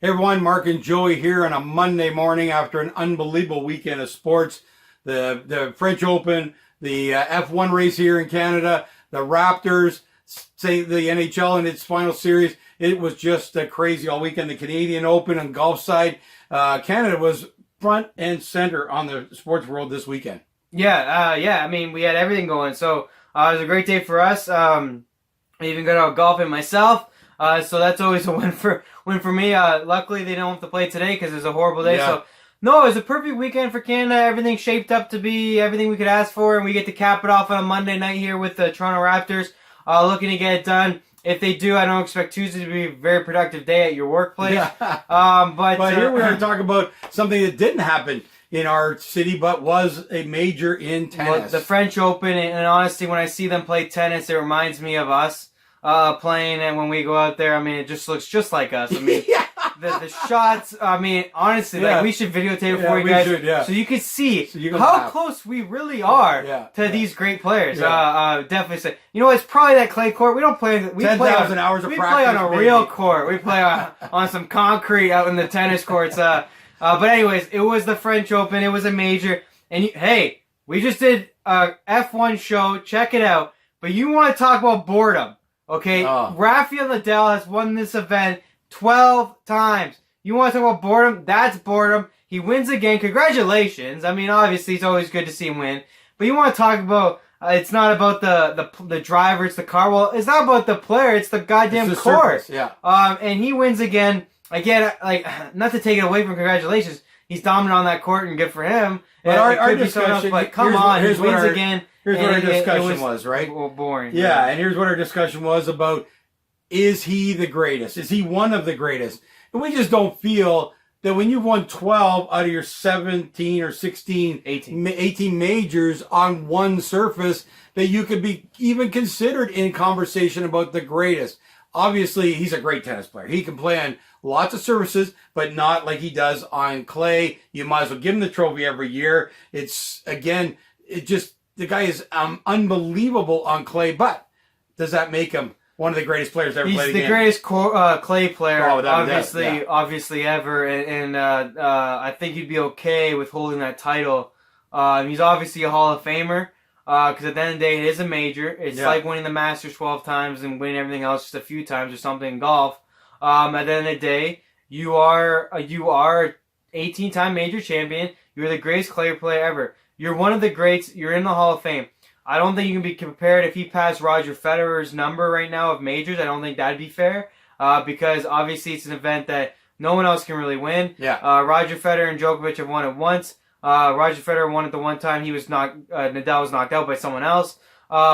Hey everyone, Mark and Joey here on a Monday morning after an unbelievable weekend of sports. The French Open, the F1 race here in Canada, the Raptors, say the NHL in its final series. It was just crazy all weekend. The Canadian Open on golf side. Canada was front and center on the sports world this weekend. Yeah. I mean, we had everything going. So it was a great day for us. I even got out golfing myself. So that's always a win for me. Luckily, they don't have to play today because it's a horrible day. Yeah. So, no, it was a perfect weekend for Canada. Everything shaped up to be everything we could ask for, and we get to cap it off on a Monday night here with the Toronto Raptors, looking to get it done. If they do, I don't expect Tuesday to be a very productive day at your workplace. Yeah. But here we are talking about something that didn't happen in our city, but was a major in tennis. Well, the French Open, and honestly, when I see them play tennis, it reminds me of us. Playing, and when we go out there, I mean, it just looks just like us. I mean, yeah. the shots, I mean, honestly, like, we should videotape it for you guys, so you can see how close we really are to these great players. Definitely say, you know, it's probably that clay court. We don't play, we 10,000 hours of practice. We play on a real court. We play on some concrete out in the tennis courts. But anyways, it was the French Open. It was a major, and hey, we just did a F1 show. Check it out. But you want to talk about boredom? Okay, Rafael Nadal has won this event 12 times. You want to talk about boredom? That's boredom. He wins again. Congratulations. I mean, obviously, it's always good to see him win. But you want to talk about, it's not about the driver, it's the car. Well, it's not about the player, it's the goddamn court. Surface, yeah. And he wins again. Again, like, not to take it away from congratulations. He's dominant on that court, and good for him. But our discussion, but come on, he wins again. Here's what our discussion was, right? Well, boring. Yeah, and here's what our discussion was about, is he the greatest? Is he one of the greatest? And we just don't feel that when you've won 12 out of your 17 or 16, 18 majors on one surface, that you could be even considered in conversation about the greatest. Obviously, he's a great tennis player. He can play on lots of surfaces, but not like he does on clay. You might as well give him the trophy every year. It's, again, the guy is unbelievable on clay, but does that make him one of the greatest players ever played the game? He's the greatest clay player, obviously ever, and I think he'd be okay with holding that title. He's obviously a Hall of Famer, because at the end of the day, it is a major. It's like winning the Masters 12 times and winning everything else just a few times or something in golf. At the end of the day, you are 18-time major champion. You're the greatest clay player ever. You're one of the greats. You're in the Hall of Fame. I don't think you can be compared if he passed Roger Federer's number right now of majors. I don't think that'd be fair, because obviously it's an event that no one else can really win. Roger Federer and Djokovic have won it once. Roger Federer won it the one time Nadal was knocked out by someone else,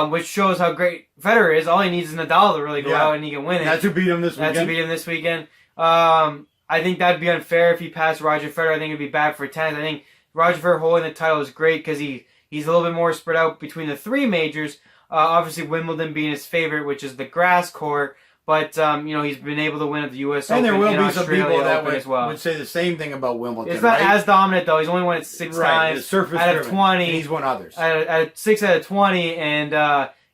which shows how great Federer is. All he needs is Nadal to really go out and he can win it. That's who beat him this weekend. I think that'd be unfair if he passed Roger Federer. I think it'd be bad for tennis. I think Roger Federer holding the title is great because he's a little bit more spread out between the three majors. Obviously, Wimbledon being his favorite, which is the grass court. But, he's been able to win at the U.S. Open. And there will be some people that would say the same thing about Wimbledon. It's not as dominant, though. He's only won it 6 times out of 20. And he's won others. 6 out of 20. And,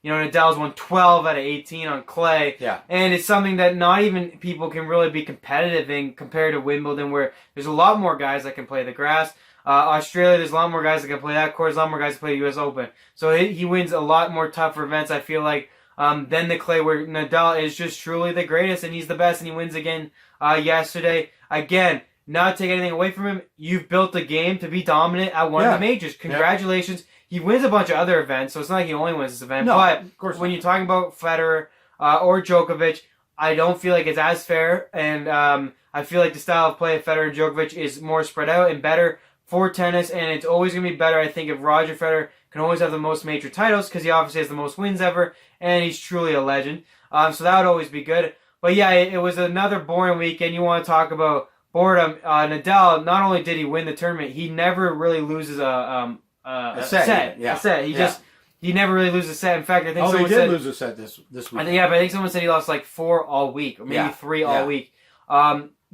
Nadal's won 12 out of 18 on clay. Yeah. And it's something that not even people can really be competitive in compared to Wimbledon, where there's a lot more guys that can play the grass. Australia, there's a lot more guys that can play that court. There's a lot more guys that play the U.S. Open. So he wins a lot more tougher events, I feel like, than the clay, where Nadal is just truly the greatest, and he's the best, and he wins again yesterday. Again, not to take anything away from him, you've built a game to be dominant at one of the majors. Congratulations. He wins a bunch of other events, so it's not like he only wins this event. No, but of course when not. you're talking about Federer or Djokovic, I don't feel like it's as fair, and I feel like the style of play of Federer and Djokovic is more spread out and better for tennis, and it's always going to be better, I think, if Roger Federer can always have the most major titles, because he obviously has the most wins ever, and he's truly a legend. So that would always be good. But yeah, it was another boring weekend. You want to talk about boredom. Nadal, not only did he win the tournament, he never really loses a set. He never really loses a set. In fact, I think someone said... lose a set this week. But I think someone said he lost like 4 all week, or maybe 3 all week.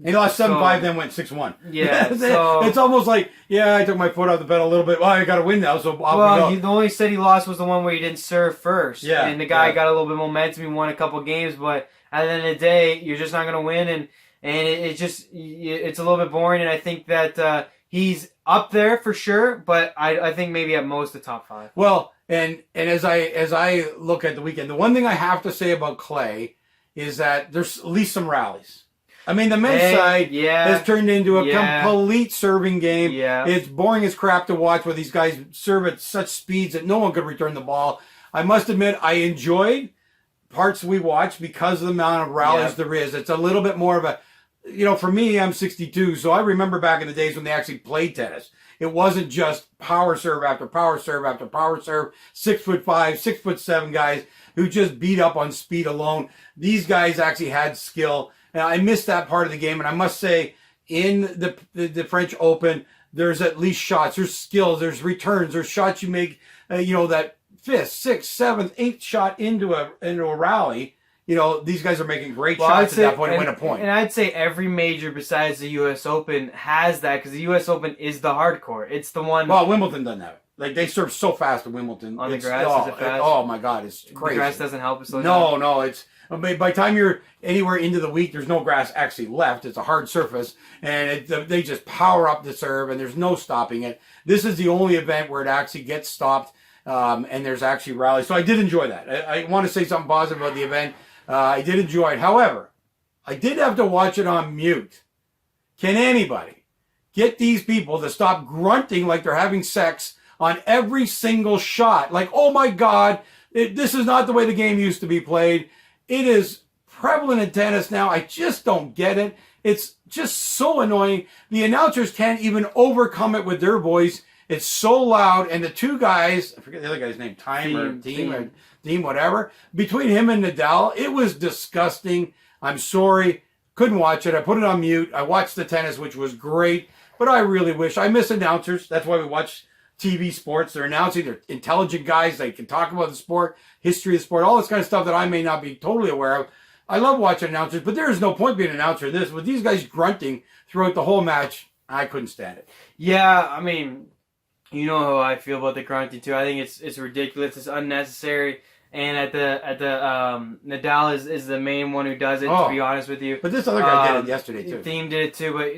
He lost 7-5, then went 6-1. Yeah, it's almost like, I took my foot off the pedal a little bit. Well, I got to win now, so off we go. The only set he lost was the one where he didn't serve first. Yeah, and the guy got a little bit of momentum. He won a couple games, but at the end of the day, you're just not going to win. And and it's a little bit boring. And I think that he's up there for sure, but I think maybe at most the top 5. Well, and as I look at the weekend, the one thing I have to say about Clay is that there's at least some rallies. I mean, the men's side has turned into a complete serving game. Yeah. It's boring as crap to watch where these guys serve at such speeds that no one could return the ball. I must admit, I enjoyed parts we watched because of the amount of rallies there is. It's a little bit more of a, for me, I'm 62, so I remember back in the days when they actually played tennis. It wasn't just power serve after power serve after power serve, 6'5", 6'7" guys who just beat up on speed alone. These guys actually had skill. And I missed that part of the game, and I must say, in the French Open, there's at least shots, there's skills, there's returns, there's shots you make, that 5th, 6th, 7th, 8th shot into a rally. These guys are making great shots at that point and win a point. And I'd say every major besides the U.S. Open has that, because the U.S. Open is the hardcore. It's the one. Well, Wimbledon doesn't have it. Like, they serve so fast at Wimbledon. On the grass, is it fast? Oh my God, it's crazy. The grass doesn't help us. No, it's. By the time you're anywhere into the week, there's no grass actually left. It's a hard surface, and they just power up the serve, and there's no stopping it. This is the only event where it actually gets stopped, and there's actually rallies. So I did enjoy that. I want to say something positive about the event. I did enjoy it. However, I did have to watch it on mute. Can anybody get these people to stop grunting like they're having sex on every single shot? Like, oh my God, this is not the way the game used to be played. It is prevalent in tennis now. I just don't get it. It's just so annoying. The announcers can't even overcome it with their voice. It's so loud. And the two guys, I forget the other guy's name, Team, whatever, between him and Nadal, it was disgusting. I'm sorry. Couldn't watch it. I put it on mute. I watched the tennis, which was great. But I really wish. I miss announcers. That's why we watch TV sports. They're announcing. They're intelligent guys. They can talk about the sport, history of the sport, all this kind of stuff that I may not be totally aware of. I love watching announcers, but there is no point being an announcer in this. With these guys grunting throughout the whole match, I couldn't stand it. Yeah, I mean, you know how I feel about the grunting too. I think it's ridiculous. It's unnecessary. And at the Nadal is the main one who does it. To be honest with you, but this other guy did it yesterday too. Thiem did it too, but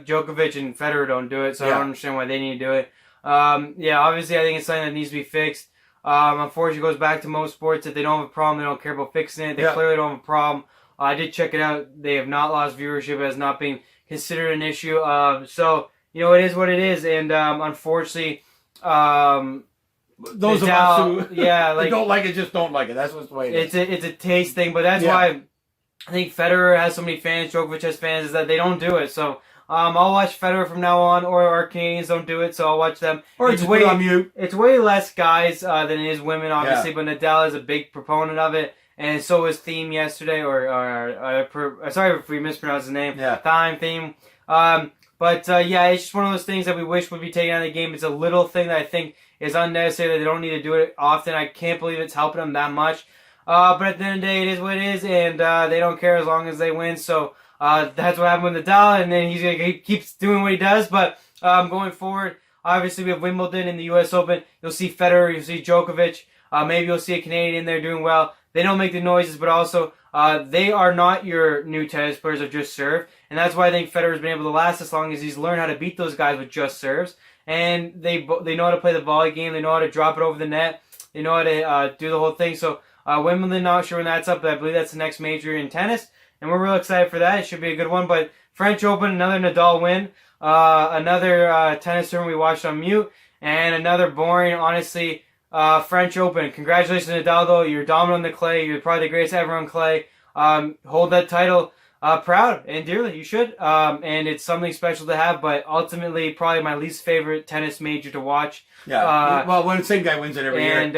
Djokovic and Federer don't do it, so I don't understand why they need to do it. Obviously, I think it's something that needs to be fixed. Unfortunately, it goes back to most sports. If they don't have a problem, they don't care about fixing it. They clearly don't have a problem. I did check it out. They have not lost viewership. It has not been considered an issue. So, it is what it is. And unfortunately, those of us who don't like it just don't like it. That's what's the way it is. It's a taste thing, but that's why I think Federer has so many fans, Djokovic has fans, is that they don't do it. So I'll watch Federer from now on, or our Canadians don't do it, so I'll watch them. Or it's way on mute. It's way less guys than it is women, obviously, but Nadal is a big proponent of it, and so was Thiem yesterday. Sorry if we mispronounced his name. Thiem. But it's just one of those things that we wish would be taken out of the game. It's a little thing that I think is unnecessary, that they don't need to do it often. I can't believe it's helping them that much. But at the end of the day, it is what it is, and they don't care as long as they win. So that's what happened with Nadal, and then he keeps doing what he does. But going forward, obviously we have Wimbledon and the U.S. Open. You'll see Federer, you'll see Djokovic. Maybe you'll see a Canadian there doing well. They don't make the noises, but also they are not your new tennis players of just serve. And that's why I think Federer's been able to last as long as he's learned how to beat those guys with just serves. And they know how to play the volley game. They know how to drop it over the net. They know how to do the whole thing. So Wimbledon, not sure when that's up, but I believe that's the next major in tennis. And we're real excited for that. It should be a good one. But French Open, another Nadal win. Another tennis tournament we watched on mute. And another boring, honestly, French Open. Congratulations, Nadal, though. You're dominant on the clay. You're probably the greatest ever on clay. Hold that title proud and dearly. You should. And it's something special to have, but ultimately probably my least favorite tennis major to watch. Yeah. Well, when the same guy wins it every year.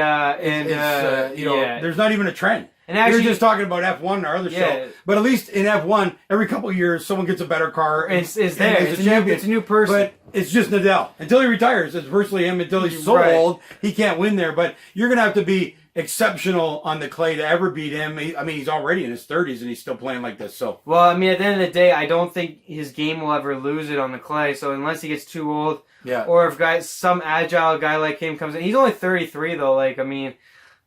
There's not even a trend. And actually, you're just talking about F1 in our other show. But at least in F1, every couple of years, someone gets a better car. It's there. It's a new person. But it's just Nadal. Until he retires, it's virtually him. Until he's so old, he can't win there. But you're going to have to be exceptional on the clay to ever beat him. He's already in his 30s, and he's still playing like this. So, well, at the end of the day, I don't think his game will ever lose it on the clay. So unless he gets too old, or if some agile guy like him comes in. He's only 33, though.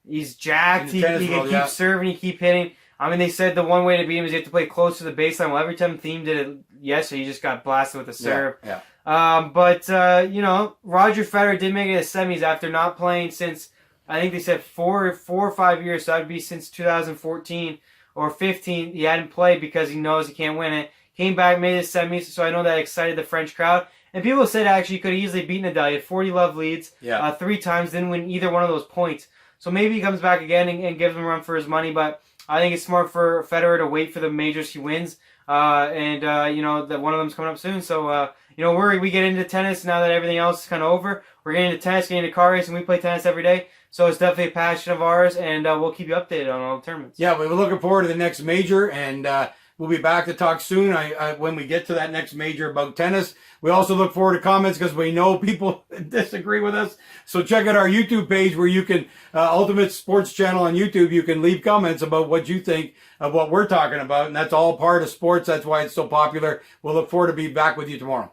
He's jacked. He can keep serving. He keep hitting. I mean, they said the one way to beat him is you have to play close to the baseline. Well, every time Thiem did it yesterday, he just got blasted with a serve. Yeah. But Roger Federer did make it to semis after not playing since, I think they said 4 or 5 years. So that would be since 2014 or 15. He hadn't played because he knows he can't win it. Came back, made it to semis. So I know that excited the French crowd. And people said actually he could have easily beaten Nadal. He had 40 love leads 3 times, didn't win either one of those points. So maybe he comes back again and gives him a run for his money. But I think it's smart for Federer to wait for the majors he wins. That one of them's coming up soon. So, we get into tennis now that everything else is kind of over. We're getting into tennis, getting into car racing. We play tennis every day. So it's definitely a passion of ours, and we'll keep you updated on all the tournaments. Yeah, we're looking forward to the next major, and we'll be back to talk soon when we get to that next major about tennis. We also look forward to comments because we know people disagree with us. So check out our YouTube page where you can, Ultimate Sports Channel on YouTube, you can leave comments about what you think of what we're talking about. And that's all part of sports. That's why it's so popular. We'll look forward to be back with you tomorrow.